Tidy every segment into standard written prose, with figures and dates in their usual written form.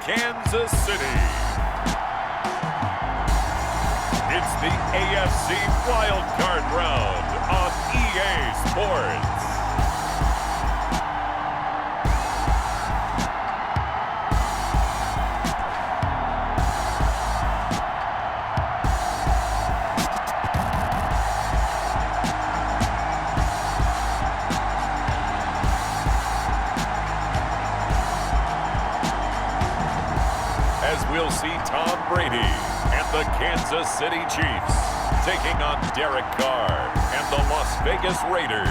Kansas City. It's the AFC Wild Card Round on EA Sports. As we'll see Tom Brady and the Kansas City Chiefs taking on Derek Carr and the Las Vegas Raiders.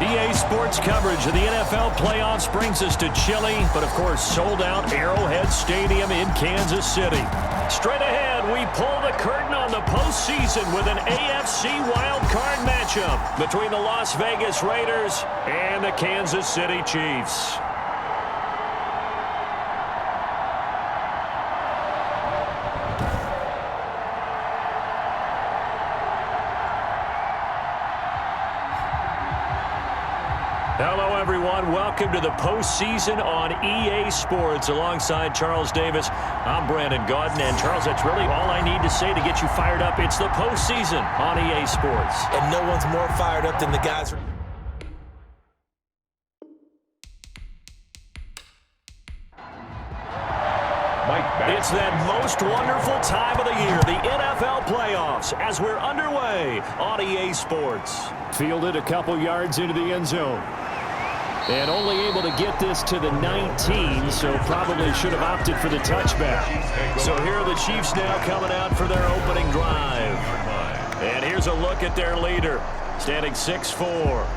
EA Sports coverage of the NFL playoffs brings us to chilly, but of course sold out Arrowhead Stadium in Kansas City. Straight ahead, we pull the curtain on the postseason with an AFC wildcard matchup between the Las Vegas Raiders and the Kansas City Chiefs. Hello, everyone. Welcome to the postseason on EA Sports. Alongside Charles Davis, I'm Brandon Gaudin. And, Charles, that's really all I need to say to get you fired up. It's the postseason on EA Sports. And no one's more fired up than the guys. It's that most wonderful time of the year, the NFL playoffs, as we're underway on EA Sports. Fielded a couple yards into the end zone. And only able to get this to the 19, so probably should have opted for the touchback. So here are the Chiefs now coming out for their opening drive. And here's a look at their leader, standing 6'4".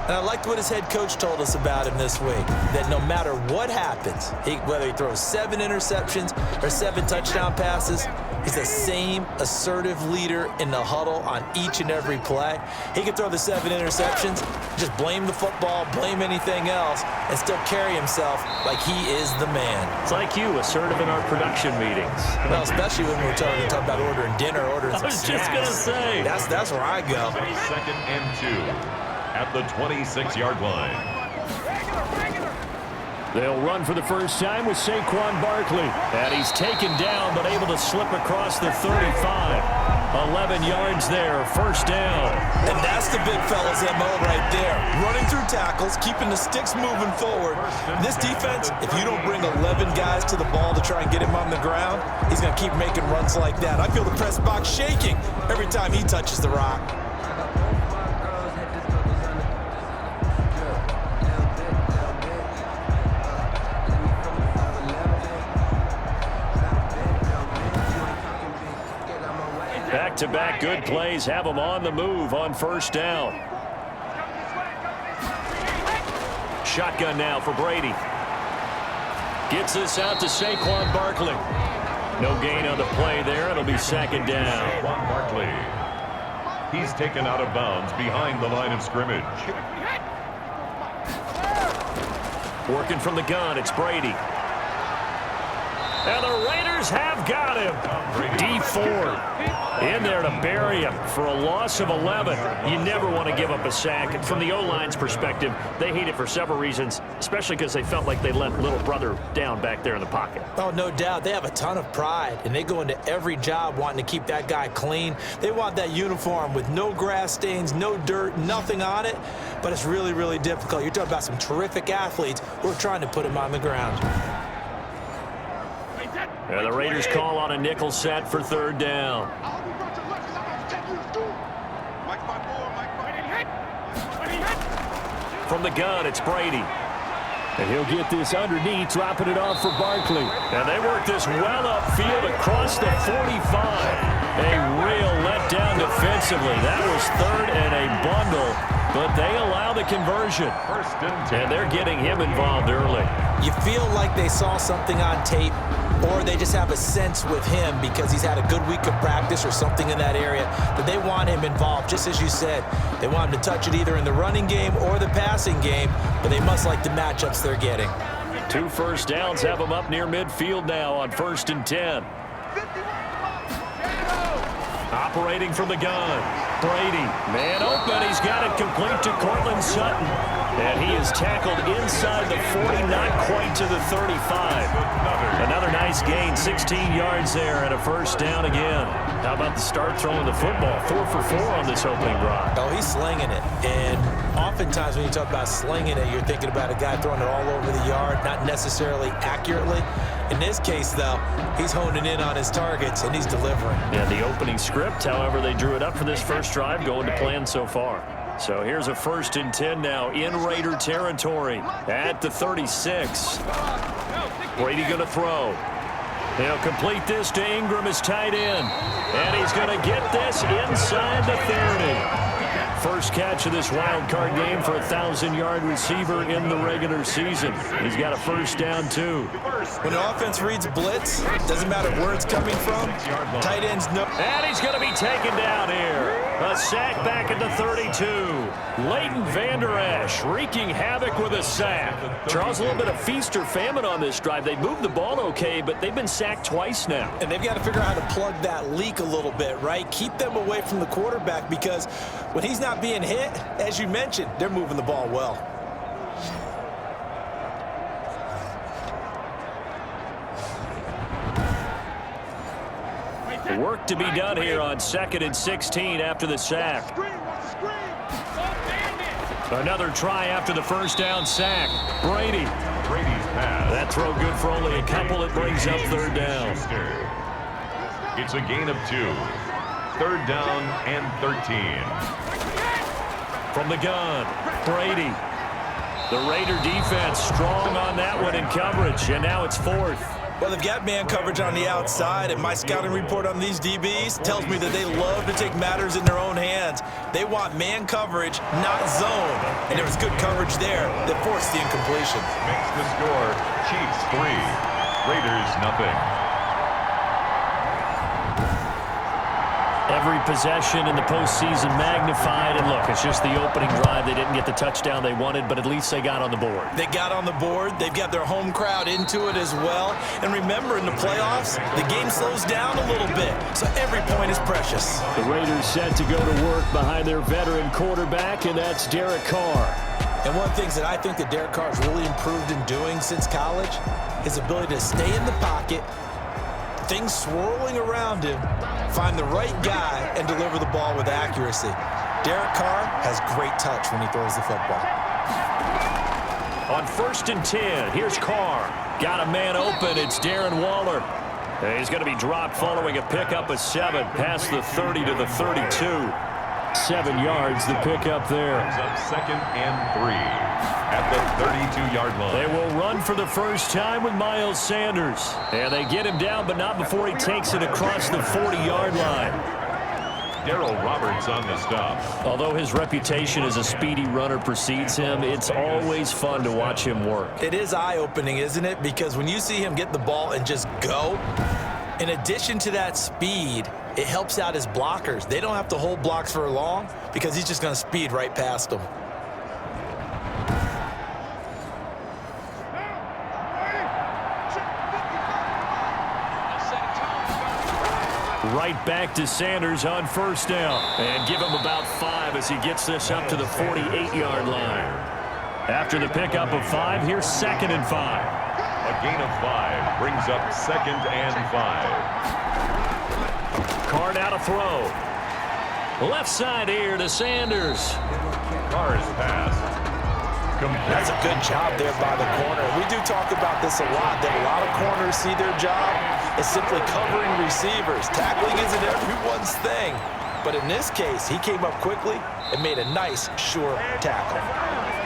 And I liked what his head coach told us about him this week, that no matter what happens, whether he throws 7 interceptions or 7 touchdown passes, he's the same assertive leader in the huddle on each and every play. He can throw the 7 interceptions, just blame the football, blame anything else, and still carry himself like he is the man. It's like you, assertive in our production meetings. Well, especially when we're talking about ordering dinner, ordering some snacks. I was just going to say. That's where I go. 2nd and 2. At the 26-yard line. They'll run for the first time with Saquon Barkley. And he's taken down, but able to slip across the 35. 11 yards there, first down. And that's the big fella's MO right there. Running through tackles, keeping the sticks moving forward. This defense, if you don't bring 11 guys to the ball to try and get him on the ground, he's going to keep making runs like that. I feel the press box shaking every time he touches the rock. Back-to-back good plays have them on the move on first down. Shotgun now for Brady. Gets this out to Saquon Barkley. No gain on the play there. It'll be 2nd down. Saquon Barkley. He's taken out of bounds behind the line of scrimmage. Working from the gun, it's Brady. And the Raiders have got him. D Ford in there to bury him for a loss of 11. You never want to give up a sack. And from the O-line's perspective, they hate it for several reasons, especially because they felt like they let little brother down back there in the pocket. Oh, no doubt. They have a ton of pride, and they go into every job wanting to keep that guy clean. They want that uniform with no grass stains, no dirt, nothing on it. But it's really, really difficult. You're talking about some terrific athletes who are trying to put him on the ground. And the Raiders call on a nickel set for 3rd down. From the gun, it's Brady. And he'll get this underneath, dropping it off for Barkley. And they work this well upfield across the 45. A real letdown defensively. That was 3rd and a bundle, but they allow the conversion. And they're getting him involved early. You feel like they saw something on tape, or they just have a sense with him because he's had a good week of practice or something in that area that they want him involved. Just as you said, they want him to touch it either in the running game or the passing game, but they must like the matchups they're getting. 2 first downs have them up near midfield now on 1st and 10. Operating from the gun. Brady, man open. He's got it complete to Cortland Sutton. And he is tackled inside the 40, not quite to the 35. Another nice gain, 16 yards there and a first down again. How about the start throwing the football? 4 for 4 on this opening drive. Oh, he's slinging it. And oftentimes when you talk about slinging it, you're thinking about a guy throwing it all over the yard, not necessarily accurately. In this case, though, he's honing in on his targets, and he's delivering. And the opening script, however, they drew it up for this first drive, going to plan so far. So here's a 1st and 10 now in Raider territory at the 36. Brady going to throw. He'll complete this to Ingram, his tight end. And he's going to get this inside the 30. First catch of this wild card game for a 1,000-yard receiver in the regular season. He's got a first down, too. When the offense reads blitz, doesn't matter where it's coming from, tight ends know. And he's going to be taken down here. A sack back at the 32. Leighton Vander Esch wreaking havoc with a sack. Charles, a little bit of feast or famine on this drive. They moved the ball okay, but they've been sacked twice now. And they've got to figure out how to plug that leak a little bit, right? Keep them away from the quarterback because when he's not being hit, as you mentioned, they're moving the ball well. Work to be done here on 2nd and 16 after the sack. Another try after the first down sack. Brady's pass. That throw good for only a couple. It brings up 3rd down. It's a gain of 2. 3rd down and 13. From the gun, Brady. The Raider defense strong on that one in coverage, and now it's 4th. Well, they've got man coverage on the outside, and my scouting report on these DBs tells me that they love to take matters in their own hands. They want man coverage, not zone. And there was good coverage there that forced the incompletion. Makes the score Chiefs 3, Raiders nothing. Every possession in the postseason magnified, and look, it's just the opening drive. They didn't get the touchdown they wanted, but at least they got on the board. They got on the board. They've got their home crowd into it as well. And remember, in the playoffs, the game slows down a little bit, so every point is precious. The Raiders set to go to work behind their veteran quarterback, and that's Derek Carr. And one of the things that I think that Derek Carr has really improved in doing since college, his ability to stay in the pocket, things swirling around him, find the right guy, and deliver the ball with accuracy. Derek Carr has great touch when he throws the football. On 1st and 10, here's Carr. Got a man open. It's Darren Waller. He's going to be dropped following a pickup of 7 past the 30 to the 32. 7 yards, the pickup there. Up 2nd and 3 at the 32-yard line. They will run for the first time with Miles Sanders. And they get him down, but not before he takes it across the 40-yard line. Darrell Roberts on the stop. Although his reputation as a speedy runner precedes him, it's always fun to watch him work. It is eye-opening, isn't it? Because when you see him get the ball and just go, in addition to that speed, it helps out his blockers. They don't have to hold blocks for long because he's just going to speed right past them. Right back to Sanders on 1st down. And give him about 5 as he gets this up to the 48-yard line. After the pickup of 5, here's 2nd and 5. A gain of 5 brings up 2nd and 5. Carr now to throw. Left side here to Sanders. Carr's pass. That's a good job there by the corner. We do talk about this a lot, that a lot of corners see their job as simply covering receivers. Tackling isn't everyone's thing. But in this case, he came up quickly and made a nice, sure tackle.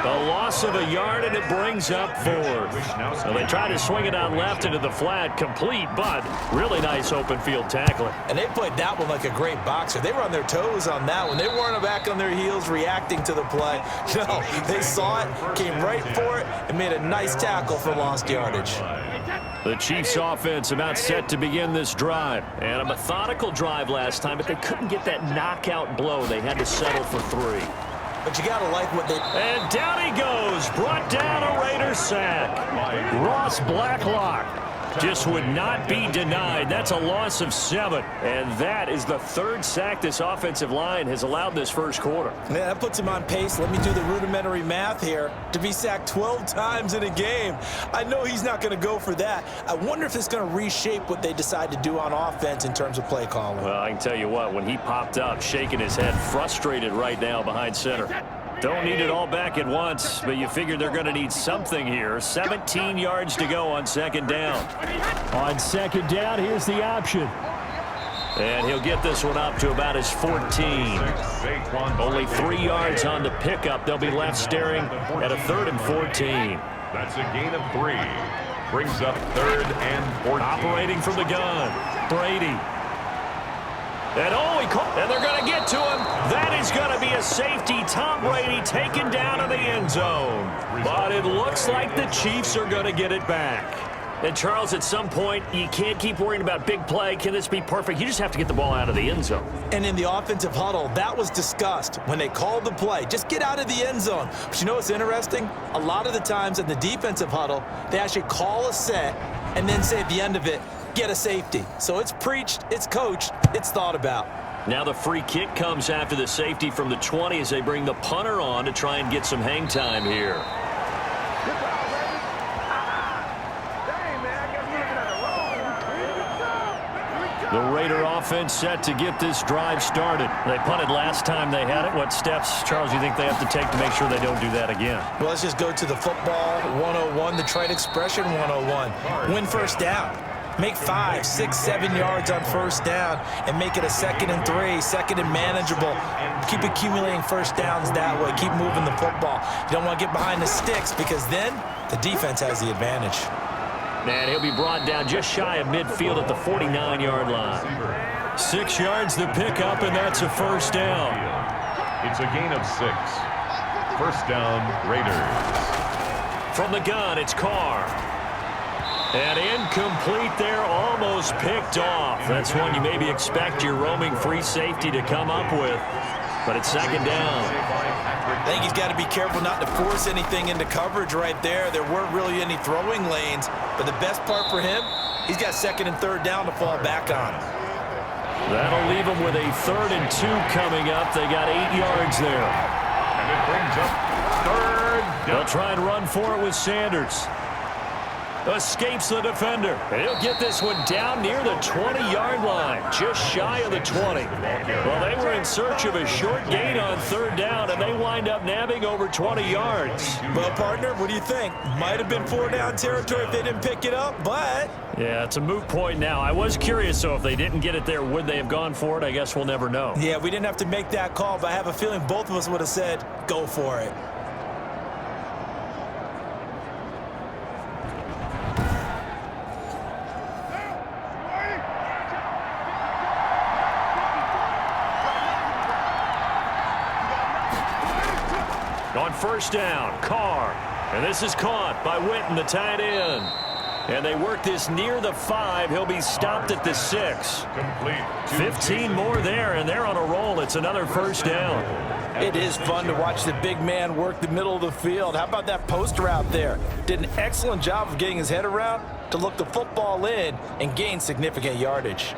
A loss of a yard, and it brings up 4th. So they try to swing it out left into the flat, complete, but really nice open field tackling. And they played that one like a great boxer. They were on their toes on that one. They weren't back on their heels reacting to the play. No, they saw it, came right for it, and made a nice tackle for lost yardage. The Chiefs offense about set to begin this drive. And a methodical drive last time, but they couldn't get that knockout blow. They had to settle for 3. But you got to like what they... And down he goes. Brought down a Raider sack. Ross Blacklock Just would not be denied. That's a loss of 7. And that is the 3rd sack this offensive line has allowed this first quarter. Yeah, that puts him on pace. Let me do the rudimentary math here. To be sacked 12 times in a game. I know he's not going to go for that. I wonder if it's going to reshape what they decide to do on offense in terms of play calling. Well, I can tell you what, when he popped up, shaking his head, frustrated right now behind center. Don't need it all back at once, but you figure they're going to need something here. 17 yards to go on 2nd down. On 2nd down, here's the option. And he'll get this one up to about his 14. Only 3 yards on the pickup. They'll be left staring at a 3rd and 14. That's a gain of 3. Brings up 3rd and 14. Operating from the gun, Brady. And and they're going to get to him. That is going to be a safety. Tom Brady taken down in the end zone. But it looks like the Chiefs are going to get it back. And, Charles, at some point, you can't keep worrying about big play. Can this be perfect? You just have to get the ball out of the end zone. And in the offensive huddle, that was discussed when they called the play. Just get out of the end zone. But you know what's interesting? A lot of the times in the defensive huddle, they actually call a set and then say at the end of it, get a safety. So it's preached, it's coached, it's thought about. Now the free kick comes after the safety from the 20 as they bring the punter on to try and get some hang time here. The Raider offense set to get this drive started. They punted last time they had it. What steps, Charles, you think they have to take to make sure they don't do that again? Well, let's just go to the football 101, the trade expression 101. Win first down. Make 5, 6, 7 yards on first down and make it a 2nd and 3, 2nd and manageable. Keep accumulating first downs that way. Keep moving the football. You don't want to get behind the sticks because then the defense has the advantage. And he'll be brought down just shy of midfield at the 49-yard line. 6 yards the pickup, and that's a first down. It's a gain of 6. First down, Raiders. From the gun, it's Carr. And incomplete there, almost picked off. That's one you maybe expect your roaming free safety to come up with. But it's 2nd down. I think he's got to be careful not to force anything into coverage right there. There weren't really any throwing lanes. But the best part for him, he's got 2nd and 3rd down to fall back on. That'll leave them with a 3rd and 2 coming up. They got 8 yards there. And it brings up 3rd down. They'll try and run for it with Sanders. Escapes the defender. And he'll get this one down near the 20-yard line, just shy of the 20. Well, they were in search of a short gain on 3rd down, and they wind up nabbing over 20 yards. Well, partner, what do you think? Might have been 4-down territory if they didn't pick it up, but... Yeah, it's a moot point now. I was curious, so if they didn't get it there, would they have gone for it? I guess we'll never know. Yeah, we didn't have to make that call, but I have a feeling both of us would have said, go for it. On first down, Carr. And this is caught by Witten, the tight end. And they work this near the 5. He'll be stopped at the 6. Complete. 15 more there, and they're on a roll. It's another first down. It is fun to watch the big man work the middle of the field. How about that post route there? Did an excellent job of getting his head around to look the football in and gain significant yardage.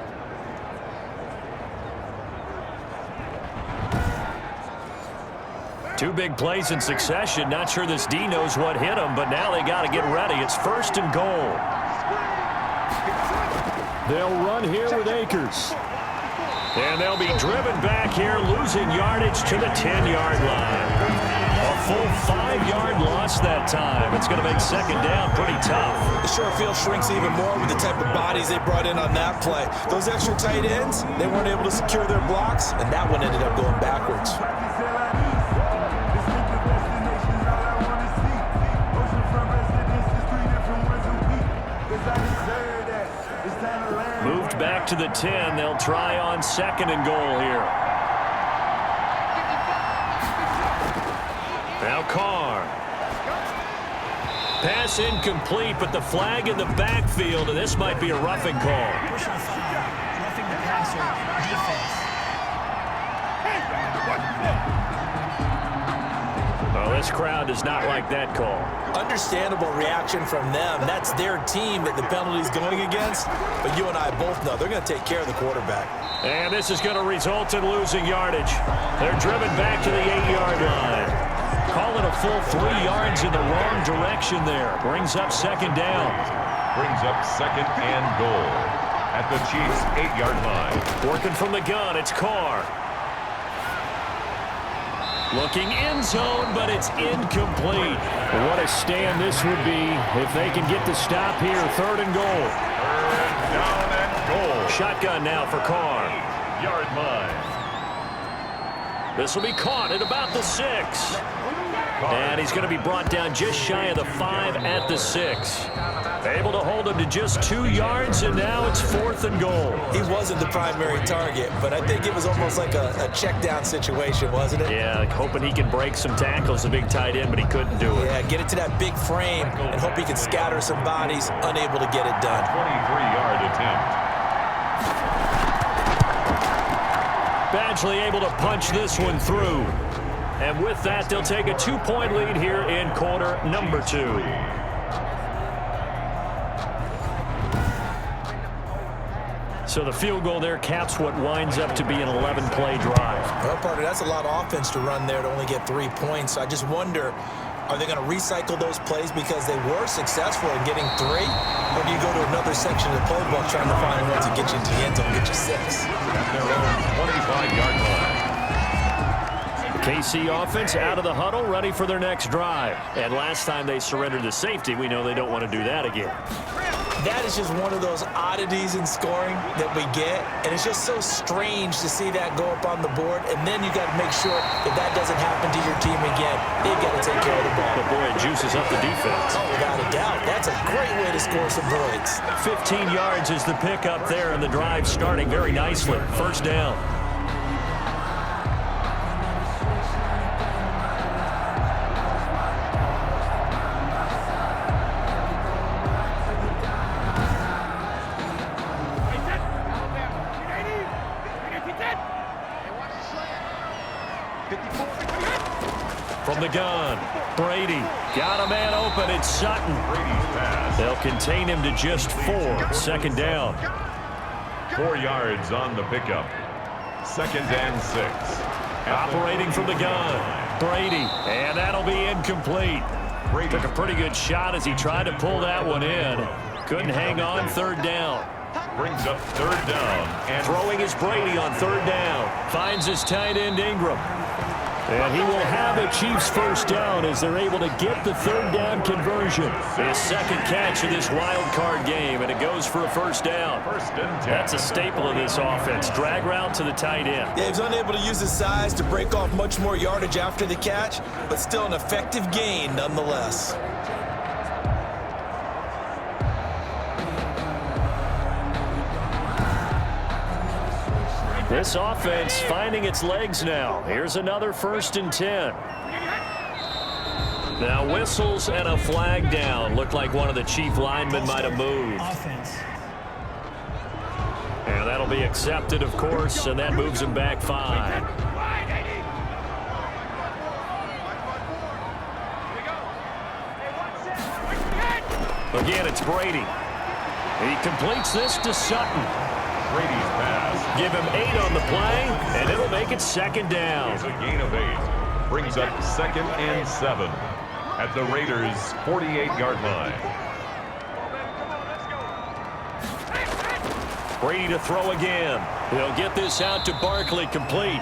Two big plays in succession. Not sure this D knows what hit him, but now they got to get ready. It's 1st and goal. They'll run here with Akers. And they'll be driven back here, losing yardage to the 10-yard line. A full 5-yard loss that time. It's going to make 2nd down pretty tough. The short field shrinks even more with the type of bodies they brought in on that play. Those extra tight ends, they weren't able to secure their blocks, and that one ended up going backwards. Moved back to the 10. They'll try on 2nd and goal here. Now Carr. Pass incomplete, but the flag in the backfield, and this might be a roughing call. Personal foul, roughing the passer, defense. Well, this crowd does not like that call. Understandable reaction from them. That's their team that the penalty's going against. But you and I both know they're going to take care of the quarterback. And this is going to result in losing yardage. They're driven back to the 8-yard line. Call it a full 3 yards in the wrong direction there. Brings up second down. Brings up second and goal at the Chiefs' 8-yard line. Working from the gun, it's Carr. Looking end zone, but it's incomplete. What a stand this would be if they can get the stop here. 3rd and goal. 3rd down and goal. Shotgun now for Carr. 8-yard line. This will be caught at about the 6. And he's going to be brought down just shy of the 5 at the 6. Able to hold him to just 2 yards, and now it's 4th and goal. He wasn't the primary target, but I think it was almost like a check down situation, wasn't it? Yeah, hoping he can break some tackles, the big tight end, but he couldn't do it. Yeah, get it to that big frame and hope he can scatter some bodies, unable to get it done. 23-yard attempt. Badgley able to punch this one through. And with that, they'll take a 2-point lead here in quarter number 2. So the field goal there caps what winds up to be an 11-play drive. Well, partner, that's a lot of offense to run there to only get 3 points. I just wonder, are they going to recycle those plays because they were successful in getting 3? Or do you go to another section of the playbook trying to find one to get you into the end zone and get you 6? At their own 25-yard line. KC offense out of the huddle, ready for their next drive. And last time they surrendered the safety, we know they don't want to do that again. That is just one of those oddities in scoring that we get, and it's just so strange to see that go up on the board, and then you got to make sure that that doesn't happen to your team again. They've got to take care of the ball. But boy, it juices up the defense. Oh, without a doubt. That's a great way to score some points. 15 yards is the pickup there, and the drive starting very nicely. 1st down. From the gun, Brady got a man open. It's Sutton. They'll contain him to just 4. 2nd down. 4 yards on the pickup. 2nd and 6. Operating from the gun, Brady, and that'll be incomplete. Took a pretty good shot as he tried to pull that one in. Couldn't hang on. 3rd down. Brings up 3rd down. And throwing is Brady on 3rd down. Finds his tight end Ingram. And he will have a Chiefs 1st down as they're able to get the 3rd down conversion. His 2nd catch of this wild card game, and it goes for a 1st down. 1st and 10. That's a staple of this offense. Drag route to the tight end. Yeah, he was unable to use his size to break off much more yardage after the catch, but still an effective gain nonetheless. This offense finding its legs now. Here's another 1st and 10. Now whistles and a flag down. Looked like one of the Chief linemen might have moved. Offense. And that'll be accepted, of course, and that moves him back 5. Again, it's Brady. He completes this to Sutton. Brady's pass. Give him 8 on the play, and it'll make it 2nd down. It's a gain of 8. Brings up 2nd and 7 at the Raiders' 48-yard line. Brady to throw again. They'll get this out to Barkley, complete.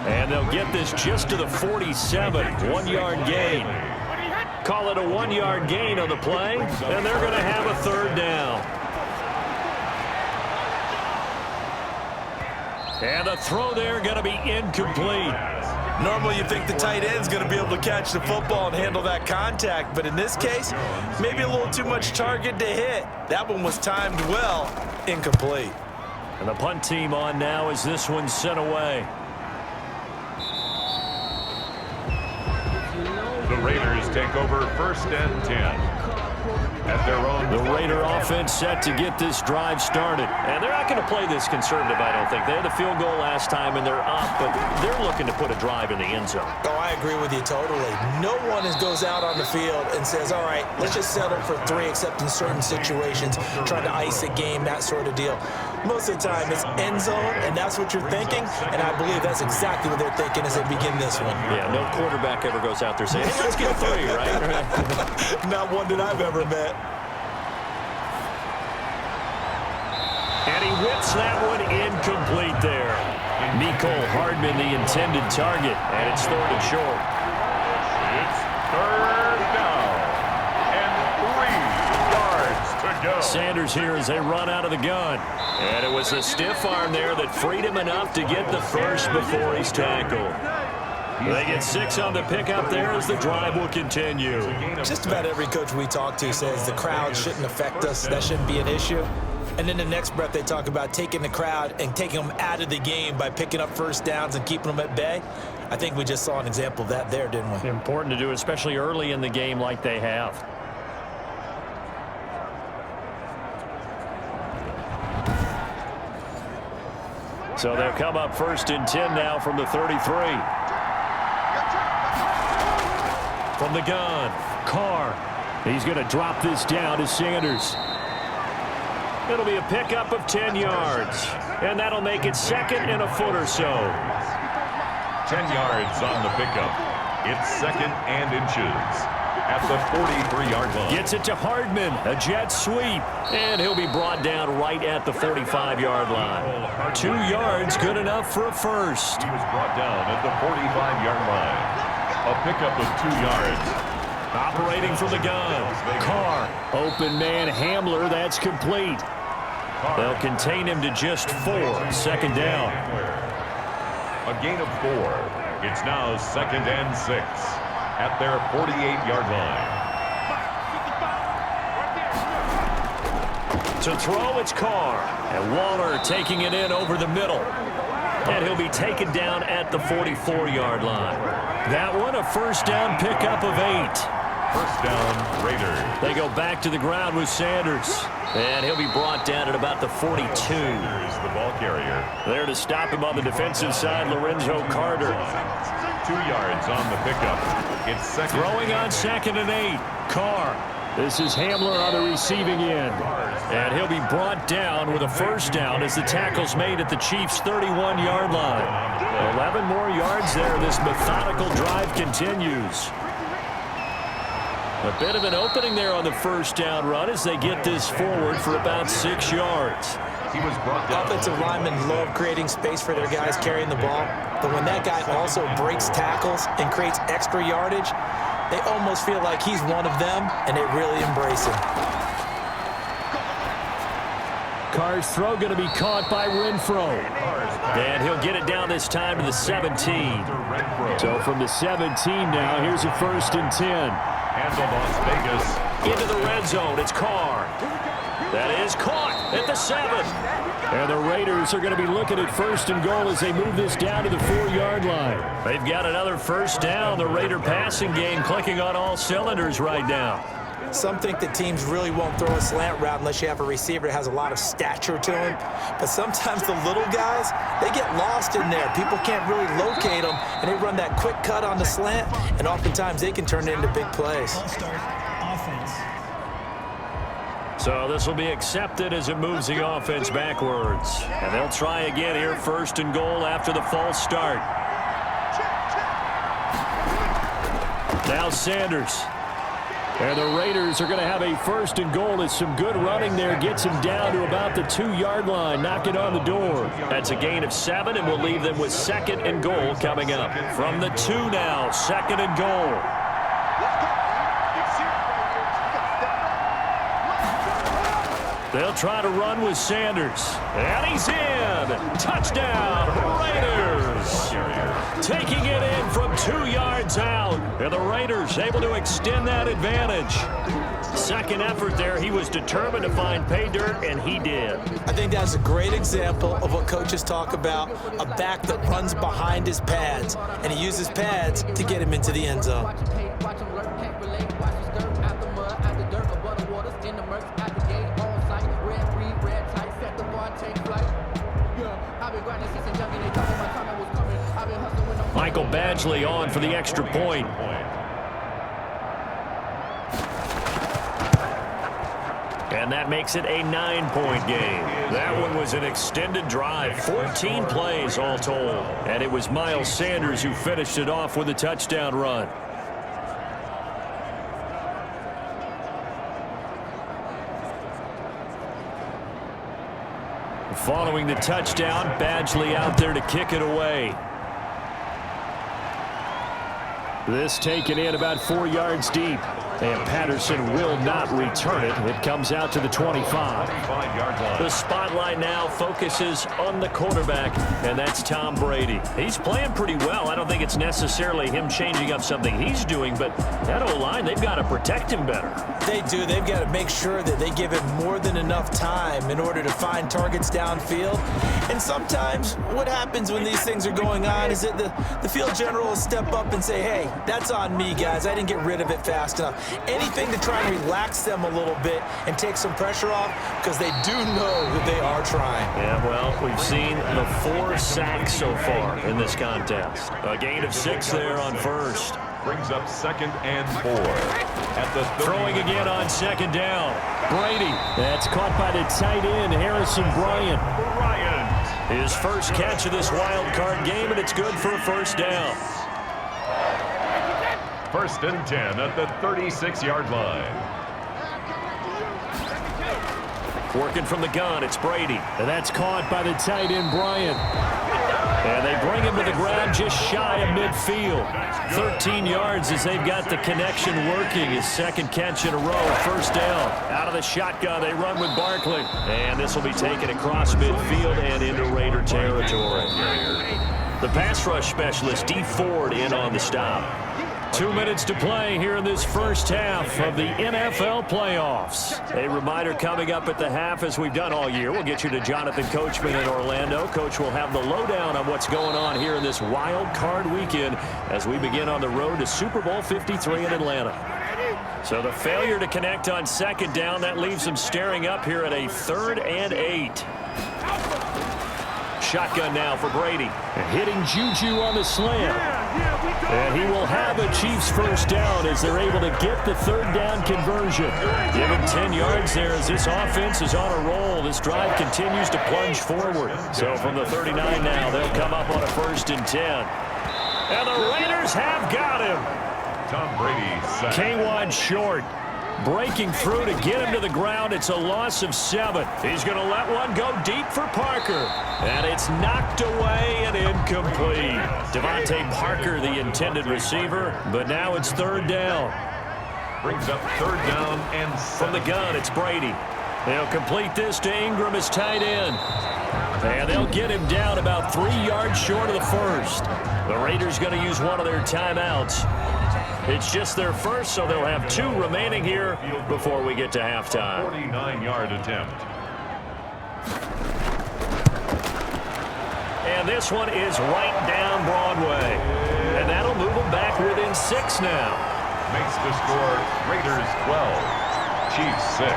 And they'll get this just to the 47, 1-yard gain. Call it a 1-yard gain on the play, and they're going to have a 3rd down. And the throw there going to be incomplete. Normally you think the tight end's going to be able to catch the football and handle that contact, but in this case, maybe a little too much target to hit. That one was timed well, incomplete. And the punt team on now as this one's sent away. The Raiders take over 1st and 10. at their own. The Raider offense set to get this drive started. And they're not going to play this conservative, I don't think. They had the field goal last time, and they're up, but they're looking to put a drive in the end zone. Oh, I agree with you totally. No one goes out on the field and says, all right, let's just settle for 3, except in certain situations, trying to ice a game, that sort of deal. Most of the time, it's end zone, and that's what you're thinking, and I believe that's exactly what they're thinking as they begin this one. Yeah, no quarterback ever goes out there saying, hey, let's get 3, right? Not one that I've ever met. And he whips that one incomplete there. Nicole Hardman, the intended target, and it's 3rd and short. It's 3rd down and 3 yards to go. Sanders here as they run out of the gun. And it was a stiff arm there that freed him enough to get the first before he's tackled. They get 6 on the pickup there as the drive will continue. Just about every coach we talk to says the crowd shouldn't affect us. That shouldn't be an issue. And then the next breath they talk about taking the crowd and taking them out of the game by picking up first downs and keeping them at bay. I think we just saw an example of that there, didn't we? Important to do, especially early in the game like they have. So they'll come up 1st and 10 now from the 33. From the gun, Carr. He's going to drop this down to Sanders. It'll be a pickup of 10 yards. And that'll make it 2nd and a foot or so. 10 yards on the pickup. It's 2nd and inches at the 43-yard line. Gets it to Hardman, a jet sweep. And he'll be brought down right at the 45-yard line. 2 yards, good enough for a first. He was brought down at the 45-yard line. A pickup of 2 yards. Operating from the gun, Carr. Open man Hamler, that's complete. They'll contain him to just 4, 2nd down. A gain of 4. It's now 2nd and 6 at their 48-yard line. To throw, it's Carr. And Waller taking it in over the middle. And he'll be taken down at the 44-yard line. That one, a first down pickup of 8. First down, Raiders. They go back to the ground with Sanders. And he'll be brought down at about the 42. Here's the ball carrier. There to stop him on the defensive side, Lorenzo Carter. 2 yards on the pickup. It's 2nd. Throwing on 2nd and 8. Carr. This is Hamler on the receiving end. And he'll be brought down with a first down as the tackle's made at the Chiefs' 31-yard line. 11 more yards there. This methodical drive continues. A bit of an opening there on the first down run as they get this forward for about 6 yards. He was brought down. Offensive linemen love creating space for their guys carrying the ball, but when that guy also breaks tackles and creates extra yardage, they almost feel like he's one of them, and they really embrace him. Carr's throw going to be caught by Renfro. And he'll get it down this time to the 17. So from the 17 now, here's a 1st and 10. Handled Las Vegas. Into the red zone, it's Carr. That is caught at the 7. And the Raiders are going to be looking at 1st and goal as they move this down to the 4-yard line. They've got another first down. The Raider passing game clicking on all cylinders right now. Some think that teams really won't throw a slant route unless you have a receiver that has a lot of stature to him. But sometimes the little guys, they get lost in there. People can't really locate them, and they run that quick cut on the slant, and oftentimes they can turn it into big plays. Offense. So this will be accepted as it moves the offense backwards. And they'll try again here, 1st and goal after the false start. Now Sanders. And the Raiders are going to have a 1st and goal as some good running there gets him down to about the 2-yard line, knocking on the door. That's a gain of 7, and we'll leave them with 2nd and goal coming up. From the 2 now, 2nd and goal. They'll try to run with Sanders. And he's in. Touchdown, Raiders. Taking it in from 2 yards out. And the Raiders able to extend that advantage. Second effort there. He was determined to find pay dirt, and he did. I think that's a great example of what coaches talk about, a back that runs behind his pads, and he uses pads to get him into the end zone. Michael Badgley on for the extra point. And that makes it a 9-point game. That one was an extended drive, 14 plays all told. And it was Miles Sanders who finished it off with a touchdown run. Following the touchdown, Badgley out there to kick it away. This taken in about 4 yards deep. And Patterson will not return it. It comes out to the 25. The spotlight now focuses on the quarterback, and that's Tom Brady. He's playing pretty well. I don't think it's necessarily him changing up something he's doing, but that O-line, they've got to protect him better. They do. They've got to make sure that they give him more than enough time in order to find targets downfield. And sometimes what happens when these things are going on is that the field general will step up and say, hey, that's on me, guys. I didn't get rid of it fast enough. Anything to try and relax them a little bit and take some pressure off, because they do know that they are trying. Yeah, well, we've seen the 4 sacks so far in this contest. A gain of 6 there on first. Brings up 2nd and 4. At the throwing again on 2nd down. Brady. That's caught by the tight end, Harrison Bryant. His first catch of this wild card game, and it's good for a first down. 1st and 10 at the 36-yard line. Working from the gun, it's Brady. And that's caught by the tight end, Bryant. And they bring him to the ground just shy of midfield. 13 yards as they've got the connection working. His second catch in a row, first down. Out of the shotgun, they run with Barkley. And this will be taken across midfield and into Raider territory. The pass rush specialist, D. Ford, in on the stop. 2 minutes to play here in this first half of the NFL playoffs. A reminder coming up at the half, as we've done all year. We'll get you to Jonathan Coachman in Orlando. Coach will have the lowdown on what's going on here in this wild card weekend as we begin on the road to Super Bowl 53 in Atlanta. So the failure to connect on 2nd down, that leaves them staring up here at a 3rd and 8. Shotgun now for Brady. Hitting Juju on the slant. And he will have a Chiefs first down as they're able to get the 3rd down conversion. Given 10 yards there as this offense is on a roll. This drive continues to plunge forward. So from the 39 now, they'll come up on a 1st and 10. And the Raiders have got him. Tom Brady sacked. K-Wad short. Breaking through to get him to the ground. It's a loss of 7. He's going to let one go deep for Parker. And it's knocked away and incomplete. Devontae Parker, the intended receiver, but now it's 3rd down. Brings up 3rd down and 7. From the gun, it's Brady. They'll complete this to Ingram as tight end. And they'll get him down about 3 yards short of the first. The Raiders going to use one of their timeouts. It's just their first, so they'll have 2 remaining here before we get to halftime. 49-yard attempt. And this one is right down Broadway. And that'll move them back within 6 now. Makes the score Raiders 12, Chiefs 6.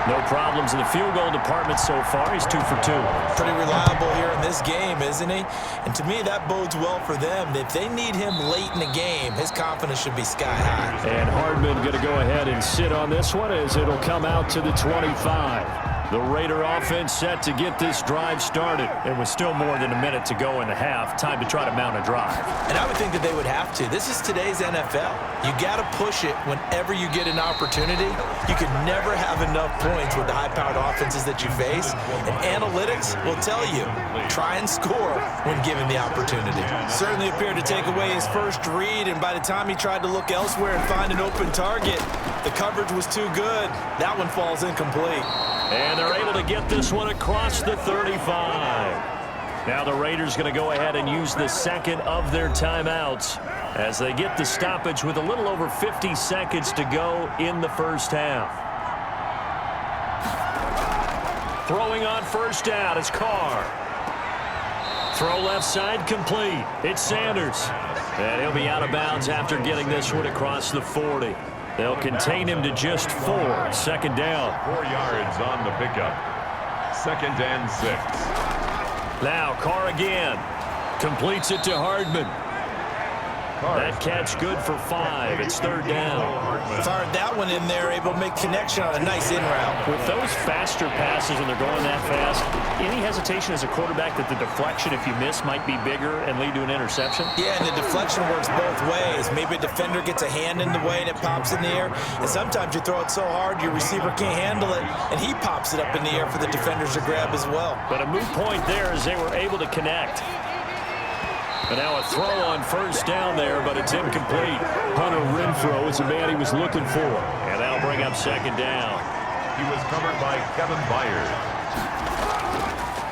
No problems in the field goal department so far. He's 2 for 2. Pretty reliable here in this game, isn't he? And to me, that bodes well for them. If they need him late in the game, his confidence should be sky high. And Hardman going to go ahead and sit on this one as it'll come out to the 25. The Raider offense set to get this drive started. And with still more than a minute to go in the half, time to try to mount a drive. And I would think that they would have to. This is today's NFL. You got to push it whenever you get an opportunity. You can never have enough points with the high-powered offenses that you face. And analytics will tell you, try and score when given the opportunity. Certainly appeared to take away his first read, and by the time he tried to look elsewhere and find an open target, the coverage was too good. That one falls incomplete. And they're able to get this one across the 35. Now the Raiders going to go ahead and use the second of their timeouts as they get the stoppage with a little over 50 seconds to go in the first half. Throwing on first down is Carr. Throw left side complete. It's Sanders. And he'll be out of bounds after getting this one across the 40. They'll contain him to just 4. 2nd down. 4 yards on the pickup. 2nd and 6. Now Carr again. Completes it to Hardman. That catch good for 5. It's 3rd down. Fired that one in there, able to make connection on a nice in route. With those faster passes and they're going that fast, any hesitation as a quarterback that the deflection, if you miss, might be bigger and lead to an interception? Yeah, and the deflection works both ways. Maybe a defender gets a hand in the way and it pops in the air. And sometimes you throw it so hard your receiver can't handle it, and he pops it up in the air for the defenders to grab as well. But a moot point there as they were able to connect. And now a throw on 1st down there, but it's incomplete. Hunter Renfrow is the man he was looking for. And that'll bring up 2nd down. He was covered by Kevin Byard.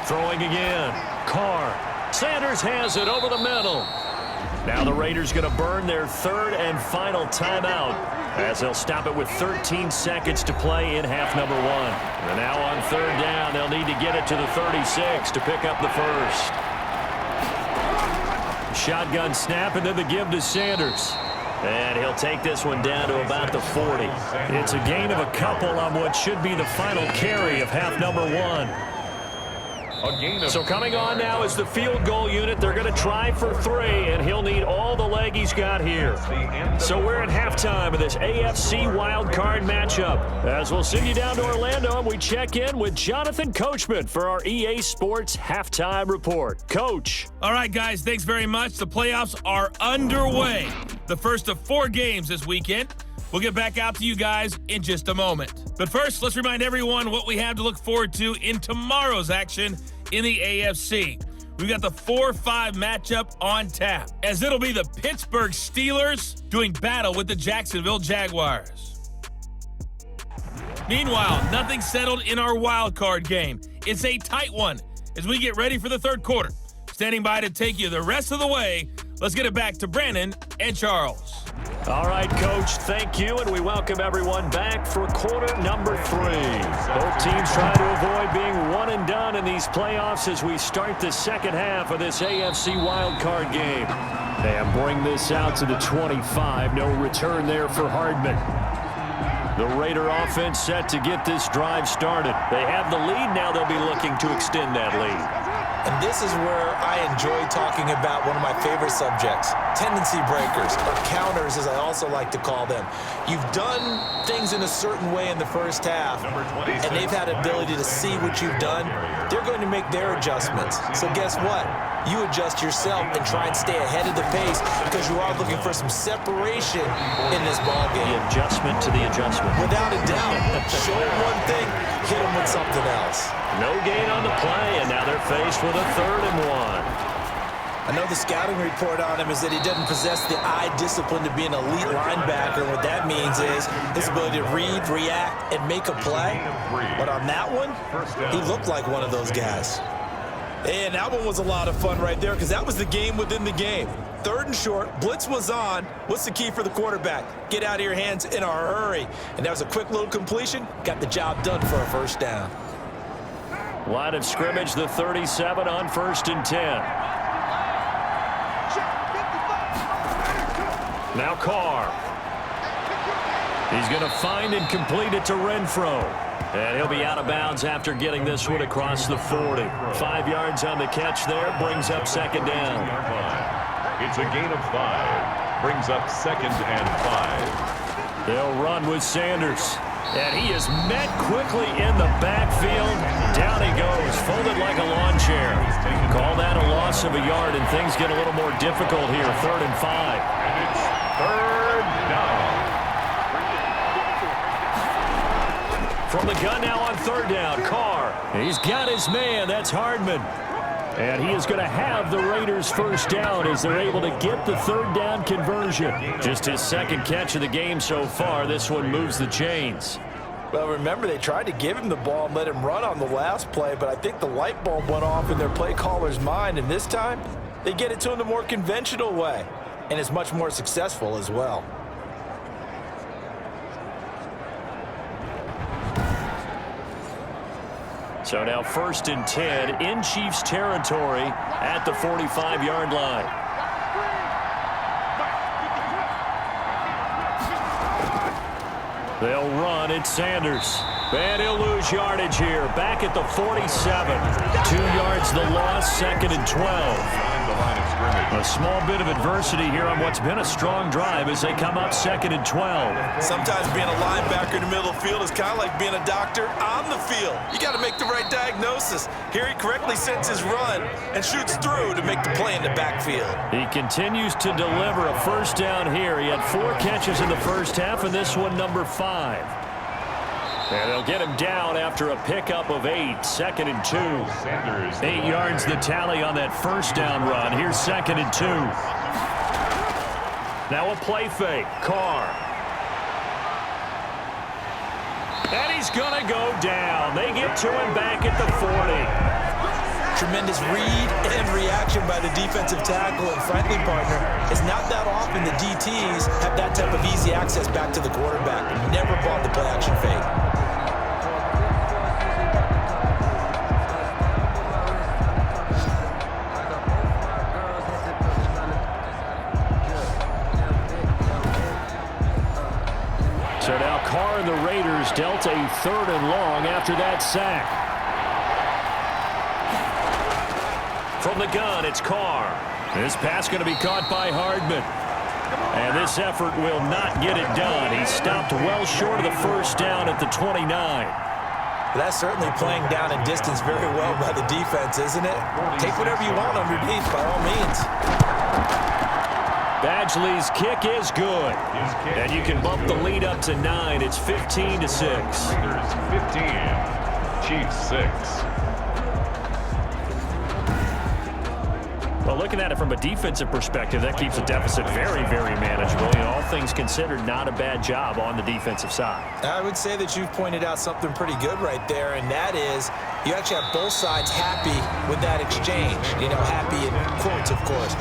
Throwing again. Carr. Sanders has it over the middle. Now the Raiders going to burn their 3rd and final timeout as they'll stop it with 13 seconds to play in half number 1. And now on 3rd down, they'll need to get it to the 36 to pick up the first. Shotgun snap, and then the give to Sanders. And he'll take this one down to about the 40. It's a gain of a couple on what should be the final carry of half number 1. So coming on now is the field goal unit. They're going to try for 3, and he'll need all the leg he's got here. So we're at halftime of this AFC wildcard matchup. As we'll send you down to Orlando, and we check in with Jonathan Coachman for our EA Sports Halftime Report. Coach. All right, guys, thanks very much. The playoffs are underway. The first of 4 games this weekend. We'll get back out to you guys in just a moment. But first, let's remind everyone what we have to look forward to in tomorrow's action in the AFC. We've got the 4-5 matchup on tap, as it'll be the Pittsburgh Steelers doing battle with the Jacksonville Jaguars. Meanwhile, nothing settled in our wild card game. It's a tight one as we get ready for the 3rd quarter. Standing by to take you the rest of the way, let's get it back to Brandon and Charles. All right, Coach, thank you, and we welcome everyone back for quarter number 3. Both teams trying to avoid being one and done in these playoffs as we start the 2nd half of this AFC wildcard game. And bring this out to the 25. No return there for Hardman. The Raider offense set to get this drive started. They have the lead. Now they'll be looking to extend that lead. And this is where I enjoy talking about one of my favorite subjects, tendency breakers, or counters as I also like to call them. You've done things in a certain way in the first half, and they've had ability to see what you've done. They're going to make their adjustments. So guess what? You adjust yourself and try and stay ahead of the pace because you are looking for some separation in this ballgame. The adjustment to the adjustment. Without a doubt. Show them one thing, hit them with something else. No gain on the play, and now they're faced with a 3rd and 1. I know the scouting report on him is that he doesn't possess the eye discipline to be an elite linebacker. What that means is his ability to read, react, and make a play. But on that one, he looked like one of those guys. And that one was a lot of fun right there because that was the game within the game. 3rd and short, blitz was on. What's the key for the quarterback? Get out of your hands in a hurry. And that was a quick little completion. Got the job done for a 1st down. Line of scrimmage, the 37 on 1st and 10. Now Carr. He's going to find and complete it to Renfrow. And he'll be out of bounds after getting this one across the 40. 5 yards on the catch there, brings up 2nd down. It's a gain of 5. Brings up 2nd and 5. They'll run with Sanders. And he is met quickly in the backfield. Down he goes, folded like a lawn chair. Call that a loss of a yard, and things get a little more difficult here. 3rd and 5. And it's 3rd down. From the gun now on 3rd down, Carr. He's got his man. That's Hardman. And he is going to have the Raiders' 1st down as they're able to get the 3rd down conversion. Just his 2nd catch of the game so far. This one moves the chains. Well, remember, they tried to give him the ball and let him run on the last play, but I think the light bulb went off in their play caller's mind, and this time they get it to him the more conventional way, and it's much more successful as well. So now 1st and 10 in Chiefs territory at the 45-yard line. They'll run. It's Sanders. And he'll lose yardage here. Back at the 47. 2 yards the loss, 2nd and 12. A small bit of adversity here on what's been a strong drive as they come up 2nd and 12. Sometimes being a linebacker in the middle of the field is kind of like being a doctor on the field. You got to make the right diagnosis. Here he correctly sets his run and shoots through to make the play in the backfield. He continues to deliver a first down here. He had 4 catches in the first half, and this one number 5. And they'll get him down after a pickup of 8, 2nd and 2. 8 yards the tally on that first down run. Here's 2nd and 2. Now a play fake. Carr. And he's going to go down. They get to him back at the 40. Tremendous read and reaction by the defensive tackle, and frankly, partner, it's not that often the DTs have that type of easy access back to the quarterback. Never bought the play-action fake. So now Carr and the Raiders dealt a 3rd and long after that sack. From the gun, it's Carr. This pass going to be caught by Hardman. And this effort will not get it done. He stopped well short of the first down at the 29. That's certainly playing down in distance very well by the defense, isn't it? Take whatever you want underneath, by all means. Badgley's kick is good. And you can bump the lead up to 9. It's 15-6. 15, Chiefs 6. Well, looking at it from a defensive perspective, that keeps the deficit very, very manageable. You know, all things considered, not a bad job on the defensive side. I would say that you've pointed out something pretty good right there, and that is you actually have both sides happy with that exchange. You know, happy in quotes, of course.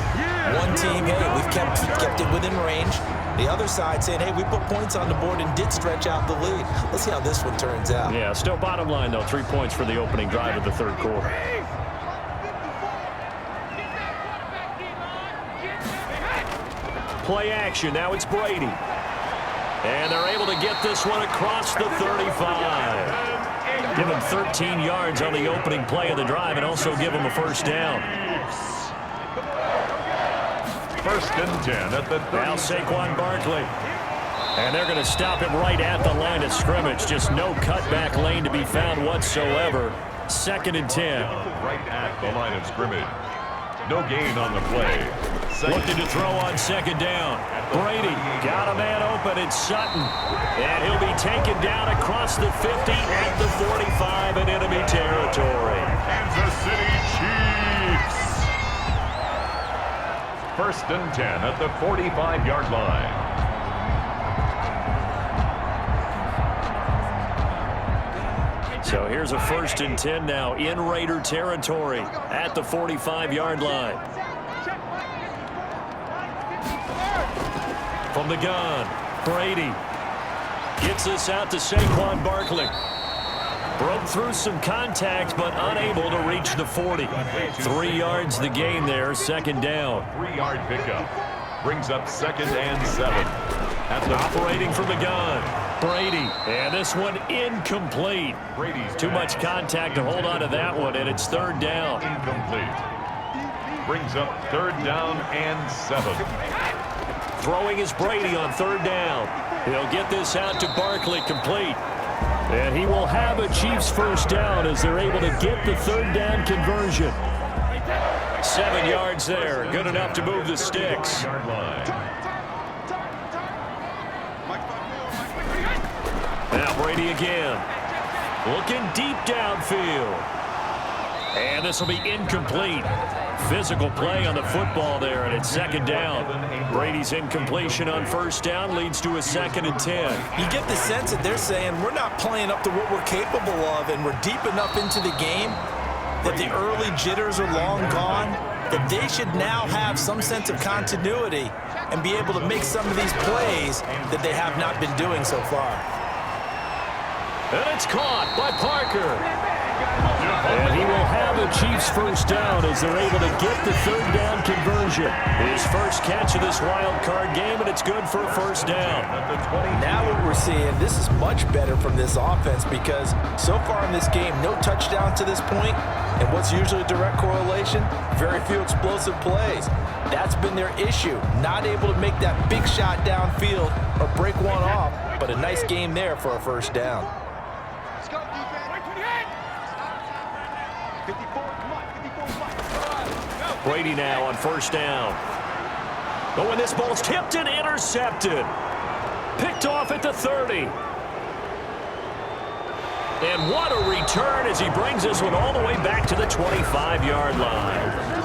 One team, hey, we've kept it within range. The other side saying, hey, we put points on the board and did stretch out the lead. Let's see how this one turns out. Yeah, still bottom line, though, 3 points for the opening drive of the 3rd quarter. Play action. Now it's Brady. And they're able to get this one across the 35. Give him 13 yards on the opening play of the drive and also give him a first down. 1st and 10 at the 30. Now Saquon Barkley. And they're going to stop him right at the line of scrimmage. Just no cutback lane to be found whatsoever. 2nd and 10. Right at the line of scrimmage. No gain on the play. Looking to throw on 2nd down. Brady got a man open. It's Sutton. And he'll be taken down across the 50 at the 45 in enemy territory. Kansas City Chiefs. 1st and 10 at the 45-yard line. So here's a 1st and 10 now in Raider territory at the 45-yard line. From the gun, Brady gets this out to Saquon Barkley. Broke through some contact, but unable to reach the 40. 3 yards the gain there, 2nd down. 3-yard pickup. Brings up 2nd and 7. Operating from the gun, Brady. And this one incomplete. Brady's too much contact to hold on to that one, and it's 3rd down. Incomplete. Brings up 3rd down and 7. Throwing is Brady on 3rd down. He'll get this out to Barkley, complete. And he will have a Chiefs first down as they're able to get the 3rd down conversion. 7 yards there, good enough to move the sticks. Now Brady again. Looking deep downfield. And this will be incomplete. Physical play on the football there, and it's 2nd down. Brady's incompletion on 1st down leads to a 2nd and 10. You get the sense that they're saying we're not playing up to what we're capable of, and we're deep enough into the game that the early jitters are long gone, that they should now have some sense of continuity and be able to make some of these plays that they have not been doing so far. And it's caught by Parker. And he will have the Chiefs first down as they're able to get the third down conversion. His first catch of this wild card game, and it's good for a first down. Now what we're seeing, this is much better from this offense because so far in this game, no touchdowns to this point, and what's usually a direct correlation? Very few explosive plays. That's been their issue, not able to make that big shot downfield or break one off, but a nice game there for a first down. Let's go, defense. 54, come on, 54, Brady now on first down. But when this ball's tipped and intercepted. Picked off at the 30. And what a return as he brings this one all the way back to the 25-yard line.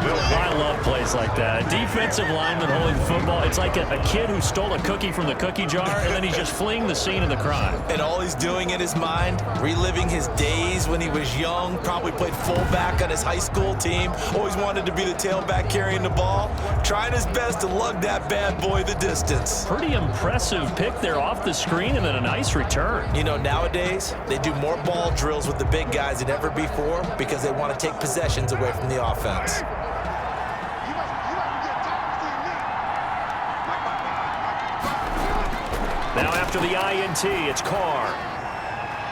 I love plays like that. Defensive lineman holding the football. It's like a kid who stole a cookie from the cookie jar, and then he's just fleeing the scene of the crime. And all he's doing in his mind, reliving his days when he was young, probably played fullback on his high school team, always wanted to be the tailback carrying the ball, trying his best to lug that bad boy the distance. Pretty impressive pick there off the screen, and then a nice return. You know, nowadays, they do more ball drills with the big guys than ever before because they want to take possessions away from the offense. Now after the INT, it's Carr.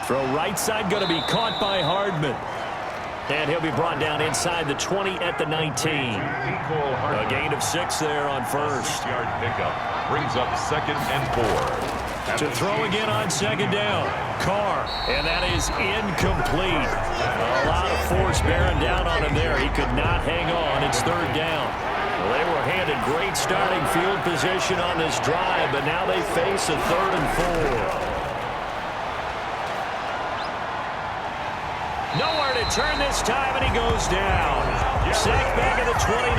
Throw right side going to be caught by Hardman. And he'll be brought down inside the 20 at the 19. A gain of 6 there on first. Yard pickup brings up 2nd and 4. To throw again on 2nd down. Carr, and that is incomplete. A lot of force bearing down on him there. He could not hang on. It's 3rd down. Well, they were handed great starting field position on this drive, but now they face a 3rd and 4. Nowhere to turn this time, and he goes down. Sacked back at the 29.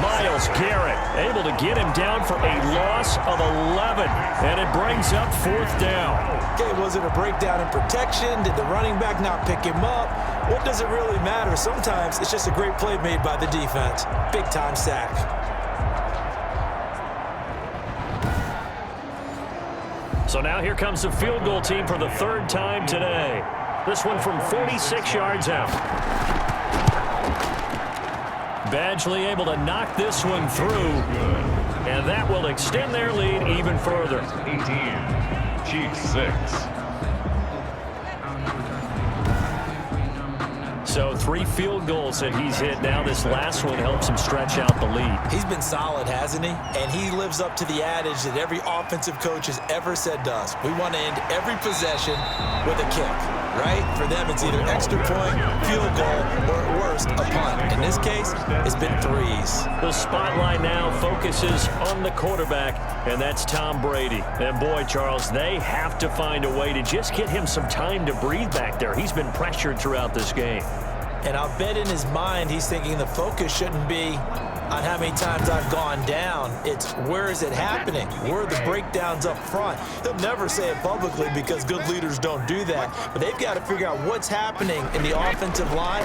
Myles Garrett able to get him down for a loss of 11, and it brings up 4th down. Okay, was it a breakdown in protection? Did the running back not pick him up? What does it really matter? Sometimes it's just a great play made by the defense. Big-time sack. So now here comes the field goal team for the 3rd time today. This one from 46 yards out. Badgley able to knock this one through, and that will extend their lead even further. 18, Chiefs 6. So 3 field goals that he's hit now. This last one helps him stretch out the lead. He's been solid, hasn't he? And he lives up to the adage that every offensive coach has ever said to us. We want to end every possession with a kick, right? For them, it's either extra point, field goal, or at worst, a punt. In this case, it's been 3s. The spotlight now focuses on the quarterback, and that's Tom Brady. And boy, Charles, they have to find a way to just get him some time to breathe back there. He's been pressured throughout this game. And I'll bet in his mind he's thinking the focus shouldn't be on how many times I've gone down. It's where is it happening? Where are the breakdowns up front? He'll never say it publicly because good leaders don't do that. But they've got to figure out what's happening in the offensive line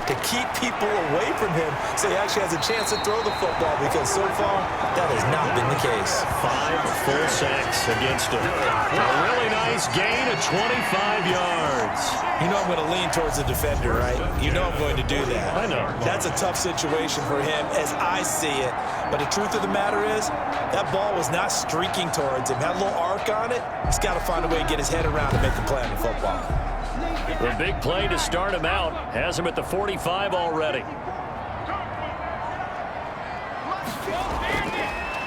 to keep people away from him so he actually has a chance to throw the football, because so far that has not been the case. 5 full sacks against him. A really nice gain of 25 yards. You know I'm going to lean towards the defender, right? You know I'm going to do that. I know. That's a tough situation for him as I see it. But the truth of the matter is, that ball was not streaking towards him. Had a little arc on it. He's got to find a way to get his head around and make the play on the football. The big play to start him out has him at the 45 already.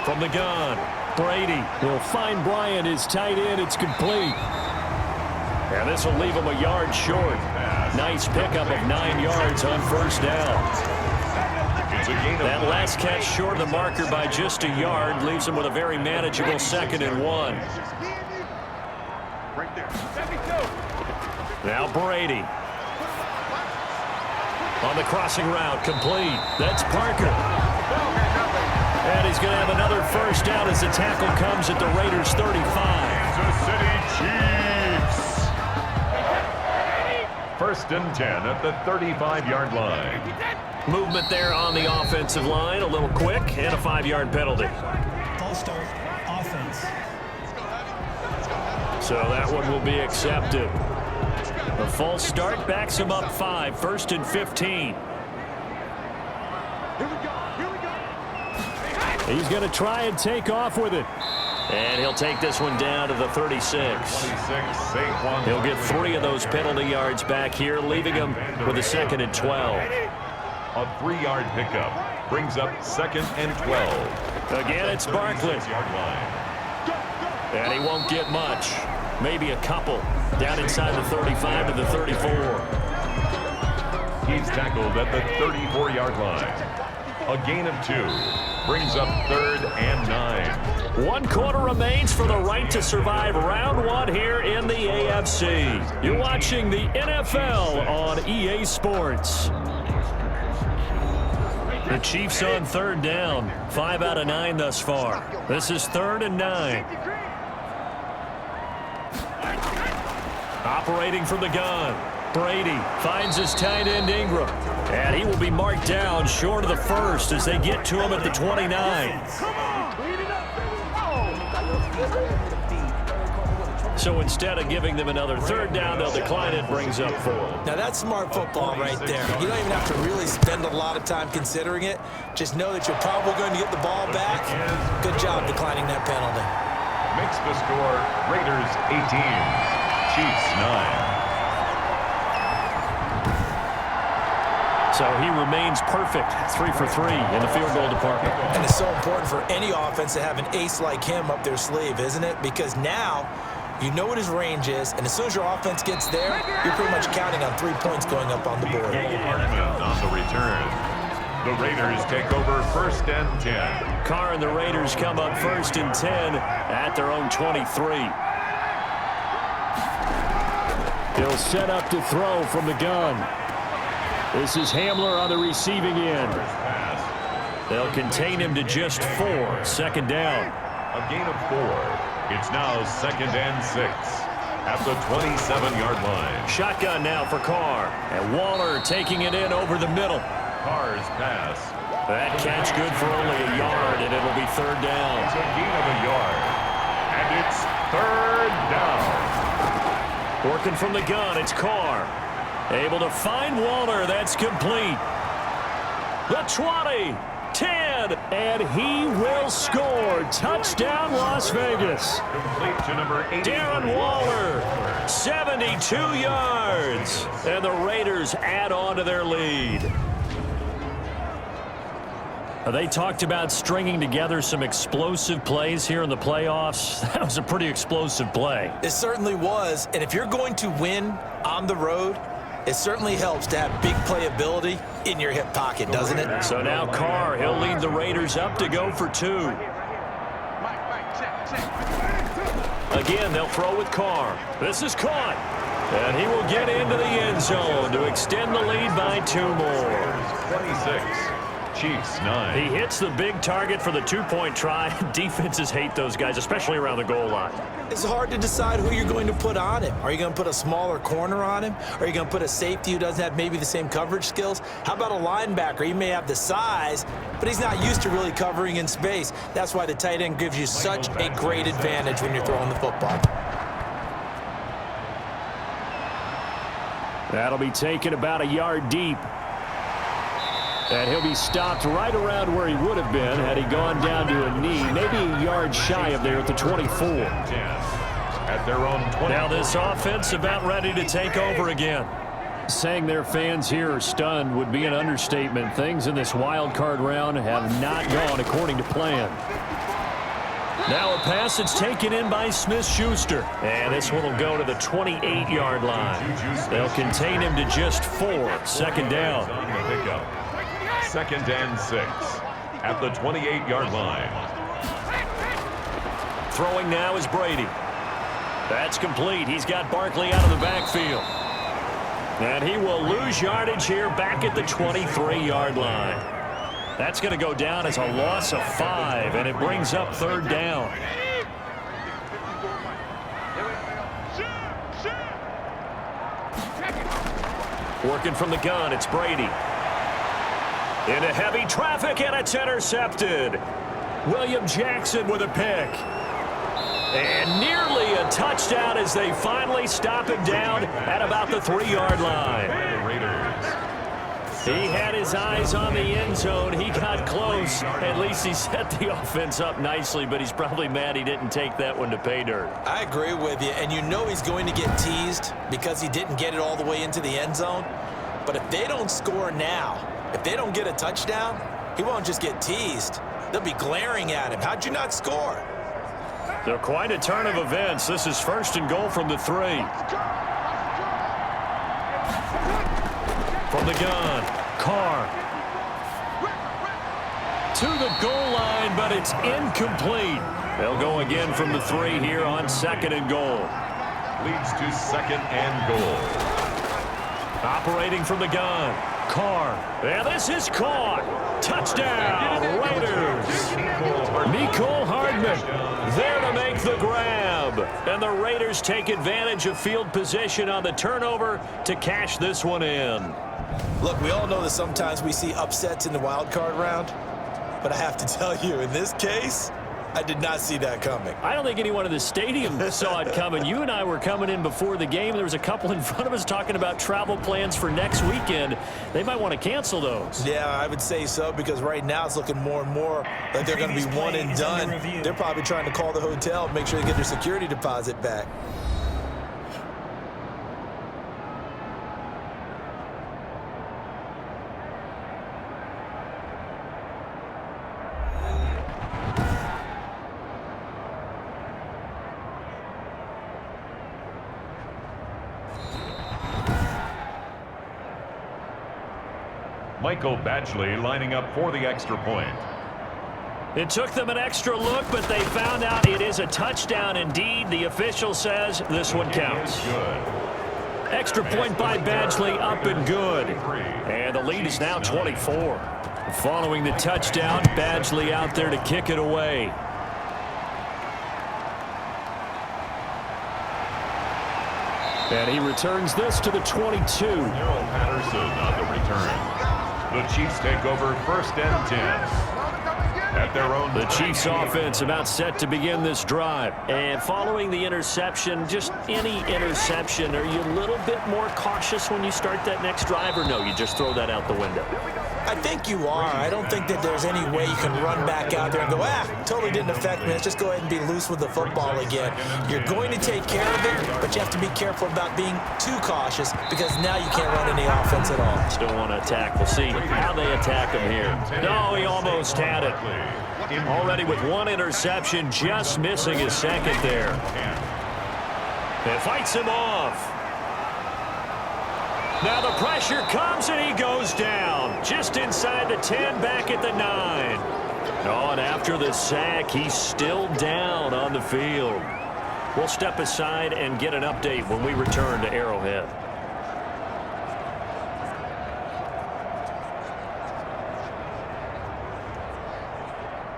From the gun, Brady will find Bryant, his tight end. It's complete. And this will leave him a yard short. Nice pickup of 9 yards on first down. That last catch short of the marker by just a yard leaves him with a very manageable 2nd and 1. Now Brady. On the crossing route, complete. That's Parker. And he's going to have another first down as the tackle comes at the Raiders' 35. Kansas City Chiefs. 1st and 10 at the 35-yard line. Movement there on the offensive line, a little quick, and a 5-yard penalty. False start, offense. So that one will be accepted. A false start backs him up 5, 1st and 15. He's going to try and take off with it. And he'll take this one down to the 36. He'll get 3 of those penalty yards back here, leaving him with a 2nd and 12. A 3-yard pickup brings up 2nd and 12. Again, it's Barkley. And he won't get much. Maybe a couple. Down inside the 35 to the 34. He's tackled at the 34-yard line. A gain of 2 brings up 3rd and 9. 1 quarter remains for the right to survive round 1 here in the AFC. You're watching the NFL on EA Sports. The Chiefs on 3rd down. 5 out of 9 thus far. This is 3rd and 9. Operating from the gun. Brady finds his tight end Ingram. And he will be marked down short of the 1st as they get to him at the 29. So instead of giving them another 3rd down, they'll decline it, brings up 4. Now that's smart football right there. You don't even have to really spend a lot of time considering it. Just know that you're probably going to get the ball back. Good job declining that penalty. Makes the score Raiders 18, Chiefs 9. So he remains perfect, 3 for 3 in the field goal department. And it's so important for any offense to have an ace like him up their sleeve, isn't it? Because now you know what his range is, and as soon as your offense gets there, you're pretty much counting on 3 points going up on the board. On the return. The Raiders take over 1st and 10. Carr and the Raiders come up 1st and 10 at their own 23. He'll set up to throw from the gun. This is Hamler on the receiving end. They'll contain him to just 4. 2nd down. A gain of 4. It's now 2nd and 6 at the 27-yard line. Shotgun now for Carr. And Waller taking it in over the middle. Carr's pass. That catch good for only a yard, and it'll be 3rd down. It's a gain of a yard. And it's 3rd down. Working from the gun, it's Carr. Able to find Waller. That's complete. The 20, 10, and he will score. Touchdown, Las Vegas. Complete to number 8. Darren Waller, 72 yards. And the Raiders add on to their lead. They talked about stringing together some explosive plays here in the playoffs. That was a pretty explosive play. It certainly was, and if you're going to win on the road, it certainly helps to have big playability in your hip pocket, doesn't it? So now Carr, he'll lead the Raiders up to go for 2. Again, they'll throw with Carr. This is caught. And he will get into the end zone to extend the lead by 2 more. 26. Chiefs 9. He hits the big target for the 2-point try. Defenses hate those guys, especially around the goal line. It's hard to decide who you're going to put on him. Are you going to put a smaller corner on him? Are you going to put a safety who doesn't have maybe the same coverage skills? How about a linebacker? He may have the size, but he's not used to really covering in space. That's why the tight end gives you such a great advantage when you're throwing the football. That'll be taken about a yard deep. And he'll be stopped right around where he would have been had he gone down to a knee, maybe a yard shy of there at the 24. At their own 20. Now this offense about ready to take over again. Saying their fans here are stunned would be an understatement. Things in this wild card round have not gone according to plan. Now a pass that's taken in by Smith-Schuster. And this one will go to the 28-yard line. They'll contain him to just 4. 2nd down. 2nd and 6 at the 28-yard line. Throwing now is Brady. That's complete. He's got Barkley out of the backfield. And he will lose yardage here back at the 23-yard line. That's going to go down as a loss of 5, and it brings up 3rd down. Working from the gun, it's Brady. Into heavy traffic, and it's intercepted. William Jackson with a pick. And nearly a touchdown as they finally stop him down at about the 3-yard line. He had his eyes on the end zone. He got close. At least he set the offense up nicely, but he's probably mad he didn't take that one to pay dirt. I agree with you, and you know he's going to get teased because he didn't get it all the way into the end zone. But if they don't score now, if they don't get a touchdown, he won't just get teased. They'll be glaring at him. How'd you not score? So quite a turn of events. This is 1st and goal from the 3. From the gun, Carr. To the goal line, but it's incomplete. They'll go again from the 3 here on 2nd and goal. Leads to 2nd and goal. Operating from the gun, Carr. And this is caught. Touchdown, Raiders. Mecole Hardman there to make the grab. And the Raiders take advantage of field position on the turnover to cash this one in. Look, we all know that sometimes we see upsets in the wild card round, but I have to tell you, in this case, I did not see that coming. I don't think anyone in the stadium saw it coming. You and I were coming in before the game. There was a couple in front of us talking about travel plans for next weekend. They might want to cancel those. Yeah, I would say so, because right now it's looking more and more like they're going to be one and done. They're probably trying to call the hotel and make sure they get their security deposit back. Michael Badgley lining up for the extra point. It took them an extra look, but they found out it is a touchdown indeed. The official says this one counts. Extra point by Badgley, up and good. And the lead is now 24. Following the touchdown, Badgley out there to kick it away. And he returns this to the 22. Daryl Patterson on the return. The Chiefs take over 1st and 10. At their own. The Chiefs offense about set to begin this drive. And following the interception, just any interception, are you a little bit more cautious when you start that next drive, or no, you just throw that out the window? I think you are. I don't think that there's any way you can run back out there and go, totally didn't affect me. Let's just go ahead and be loose with the football again. You're going to take care of it, but you have to be careful about being too cautious, because now you can't run any offense at all. Still want to attack. We'll see how they attack him here. No, he almost had it. Already with one interception, just missing his second there. It fights him off. Now the pressure comes and he goes down. Just inside the 10, back at the 9. Oh, and after the sack, he's still down on the field. We'll step aside and get an update when we return to Arrowhead.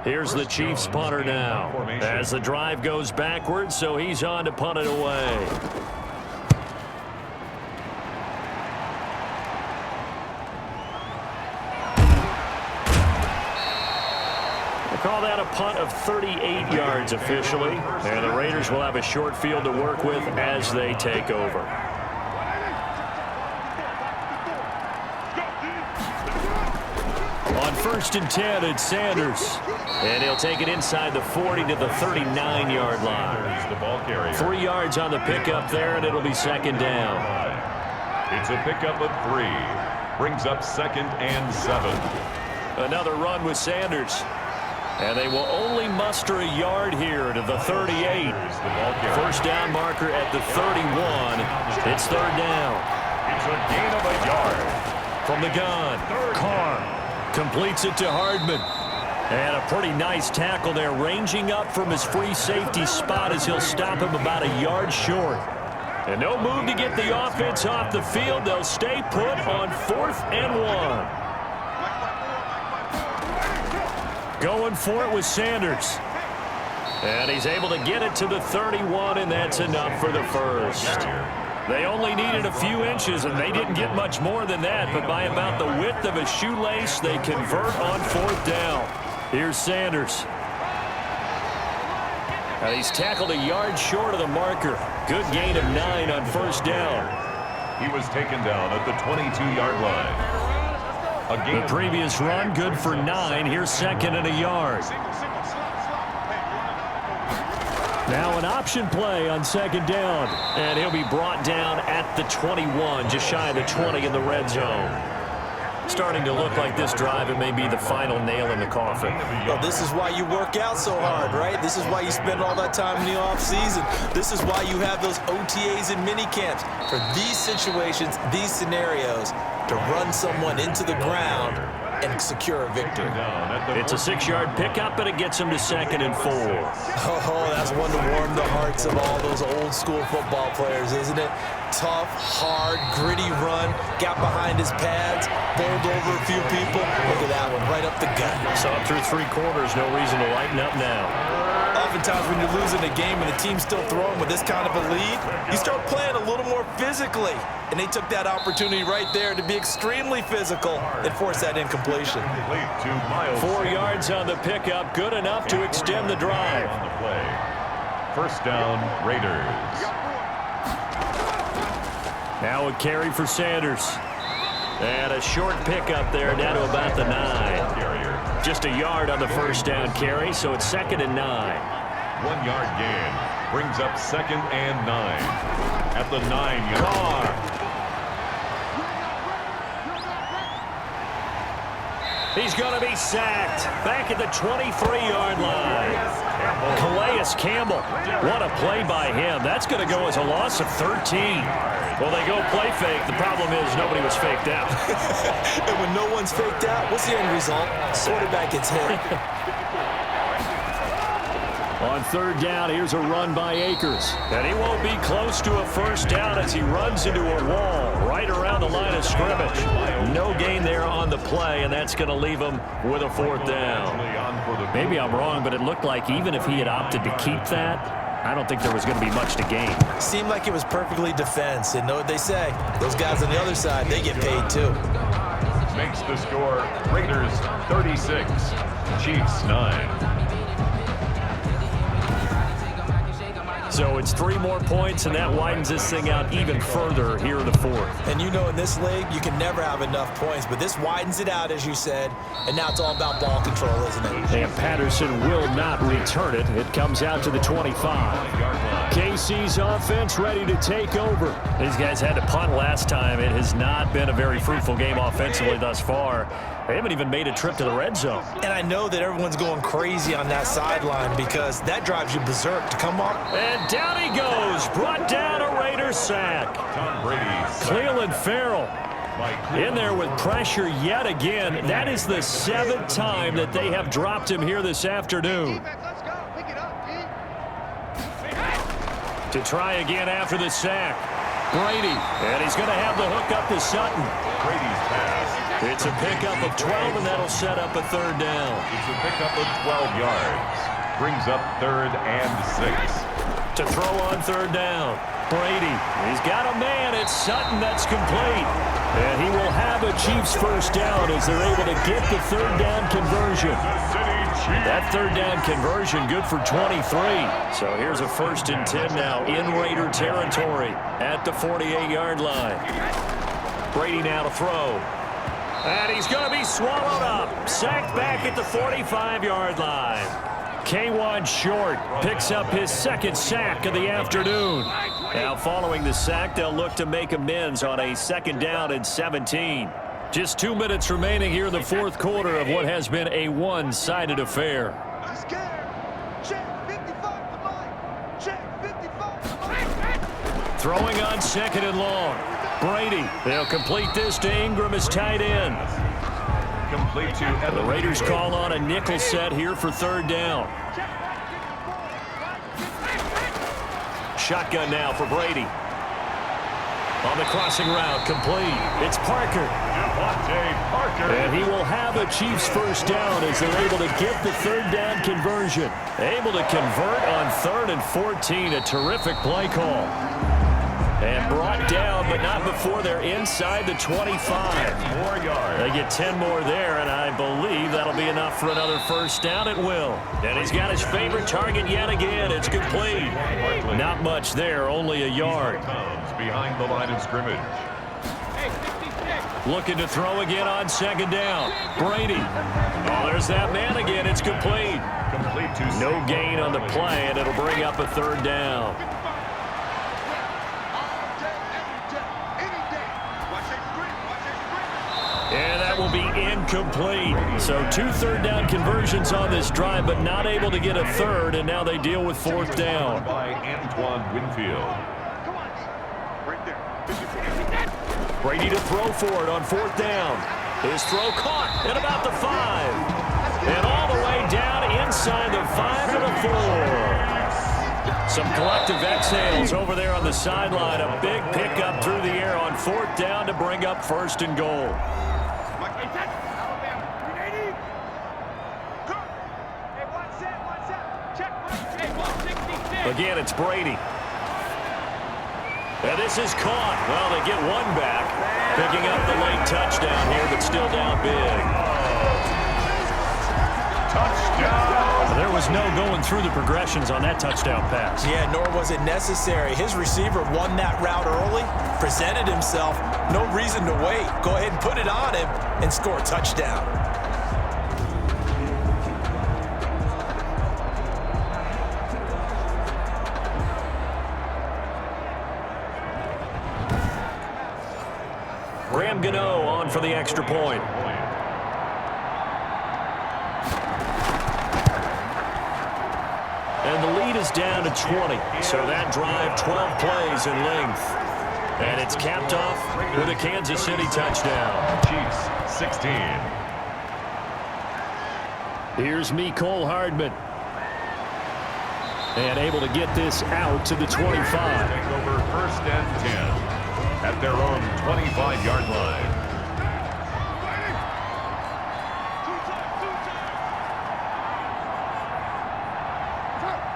Here's the Chiefs punter now. As the drive goes backwards, so he's on to punt it away. Call that a punt of 38 yards officially. And the Raiders will have a short field to work with as they take over. On 1st and 10, it's Sanders. And he'll take it inside the 40 to the 39-yard line. 3 yards on the pickup there, and it'll be 2nd down. It's a pickup of 3. Brings up 2nd and 7. Another run with Sanders. And they will only muster a yard here to the 38. First down marker at the 31. It's 3rd down. It's a gain of a yard. From the gun, Carr completes it to Hardman. And a pretty nice tackle there, ranging up from his free safety spot as he'll stop him about a yard short. And no move to get the offense off the field. They'll stay put on 4th and 1. Going for it with Sanders. And he's able to get it to the 31, and that's enough for the first. They only needed a few inches, and they didn't get much more than that, but by about the width of a shoelace, they convert on 4th down. Here's Sanders. And he's tackled a yard short of the marker. Good gain of 9 on first down. He was taken down at the 22-yard line. The previous run, good for 9. Here's second and a yard. Now an option play on second down. And he'll be brought down at the 21, just shy of the 20 in the red zone. Starting to look like this drive, it may be the final nail in the coffin. Well, this is why you work out so hard, right? This is why you spend all that time in the offseason. This is why you have those OTAs and mini camps. For these situations, these scenarios, to run someone into the ground and secure a victory. It's a 6-yard pickup, and it gets him to second and 4. Oh, that's one to warm the hearts of all those old school football players, isn't it? Tough, hard, gritty run, got behind his pads, bowled over a few people. Look at that one, right up the gut. Saw it through 3 quarters, no reason to lighten up now. Oftentimes when you're losing a game and the team's still throwing with this kind of a lead, you start playing a little more physically. And they took that opportunity right there to be extremely physical and force that incompletion. 4 yards on the pickup, good enough to extend the drive. On the play. First down, Raiders. Now a carry for Sanders. And a short pickup there down to about the 9. Just a yard on the first down carry, so it's second and 9. 1-yard gain brings up second and 9 at the 9-yard. Carr. He's going to be sacked back at the 23-yard line. Calais Campbell. What a play by him. That's going to go as a loss of 13. Well, they go play fake. The problem is nobody was faked out. And when no one's faked out, what's the end result? Quarterback gets hit. On third down, here's a run by Akers. And he won't be close to a first down as he runs into a wall right around the line of scrimmage. No gain there on the play, and that's going to leave him with a fourth down. Maybe I'm wrong, but it looked like even if he had opted to keep that, I don't think there was going to be much to gain. Seemed like it was perfectly defense, and know what they say. Those guys on the other side, they get paid too. Makes the score Raiders 36, Chiefs 9. So it's 3 more points, and that widens this thing out even further here in the fourth. And you know in this league, you can never have enough points, but this widens it out, as you said, and now it's all about ball control, isn't it? And Patterson will not return it. It comes out to the 25. KC's offense ready to take over. These guys had to punt last time. It has not been a very fruitful game offensively thus far. They haven't even made a trip to the red zone. And I know that everyone's going crazy on that sideline because that drives you berserk to come up. And down he goes. Brought down a Raiders sack. Tom Brady. Cleveland Farrell in there with pressure yet again. That is the 7th time that they have dropped him here this afternoon. Let's go. Pick it up, D. To try again after the sack. Brady. And he's going to have the hook up to Sutton. Brady's pass. It's a pickup of 12, and that'll set up a third down. It's a pickup of 12 yards. Brings up third and 6. To throw on third down. Brady. He's got a man. It's Sutton. That's complete. And he will have a Chiefs first down as they're able to get the third down conversion. That third down conversion good for 23. So here's a 1st and 10 now in Raider territory at the 48-yard line. Brady now to throw. And he's going to be swallowed up. Sacked back at the 45-yard line. K'Wan Short picks up his 2nd sack of the afternoon. Now following the sack, they'll look to make amends on a 2nd down and 17. Just 2 minutes remaining here in the 4th quarter of what has been a one-sided affair. Check 55 to Mike. Check 55 to Mike. Throwing on 2nd and long. Brady, they'll complete this to Ingram as tight end. Complete to Evan. The Raiders call on a nickel set here for third down. Shotgun now for Brady. On the crossing route, complete. It's Parker. And he will have a Chiefs first down as they're able to get the third down conversion. Able to convert on 3rd and 14. A terrific play call. And brought down, but not before they're inside the 25. 10 more yards. They get 10 more there, and I believe that'll be enough for another first down. It will. And he's got his favorite target yet again. It's complete. Not much there, only a yard. Behind the line of scrimmage. Looking to throw again on second down. Brady. Oh, there's that man again. It's complete. Complete to No gain on the play, and it'll bring up a third down. And that will be incomplete. So 2 third-down conversions on this drive, but not able to get a third, and now they deal with fourth down. By Antoine Winfield. Brady to throw for it on fourth down. His throw caught at about the 5. And all the way down inside the 5 to the 4. Some collective exhales over there on the sideline. A big pickup through the air on fourth down to bring up first and goal. Again, it's Brady. And this is caught. Well, they get one back. Picking up the late touchdown here, but still down big. Touchdown! There was no going through the progressions on that touchdown pass. Yeah, nor was it necessary. His receiver won that route early, presented himself. No reason to wait. Go ahead and put it on him and score a touchdown. Gano on for the extra point. And the lead is down to 20. So that drive, 12 plays in length. And it's capped off with a Kansas City touchdown. Chiefs, 16. Here's Mecole Hardman. And able to get this out to the 25. Take over first and 10. At their own 25-yard line.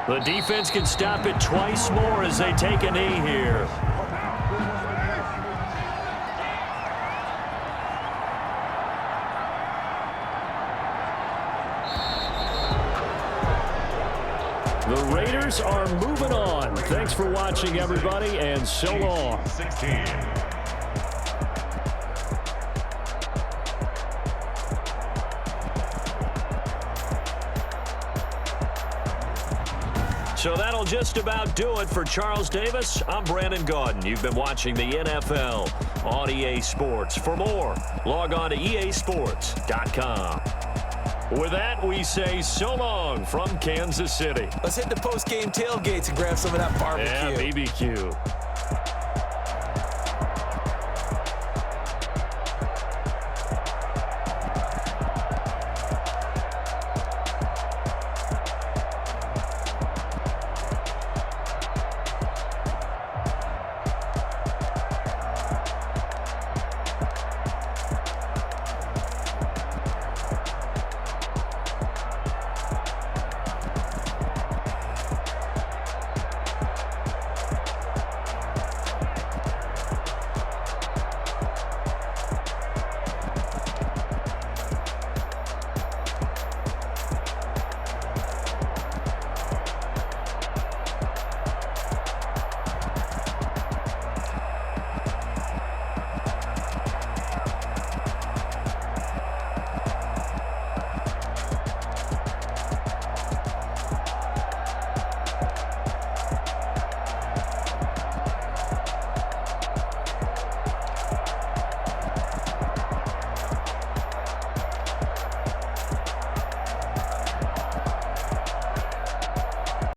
The defense can stop it twice more as they take a knee here. The Raiders are moving on. Thanks for watching, everybody, and so long. 16. So that'll just about do it for Charles Davis. I'm Brandon Gaudin. You've been watching the NFL on EA Sports. For more, log on to easports.com. With that, we say so long from Kansas City. Let's hit the post-game tailgates and grab some of that barbecue. Yeah, BBQ.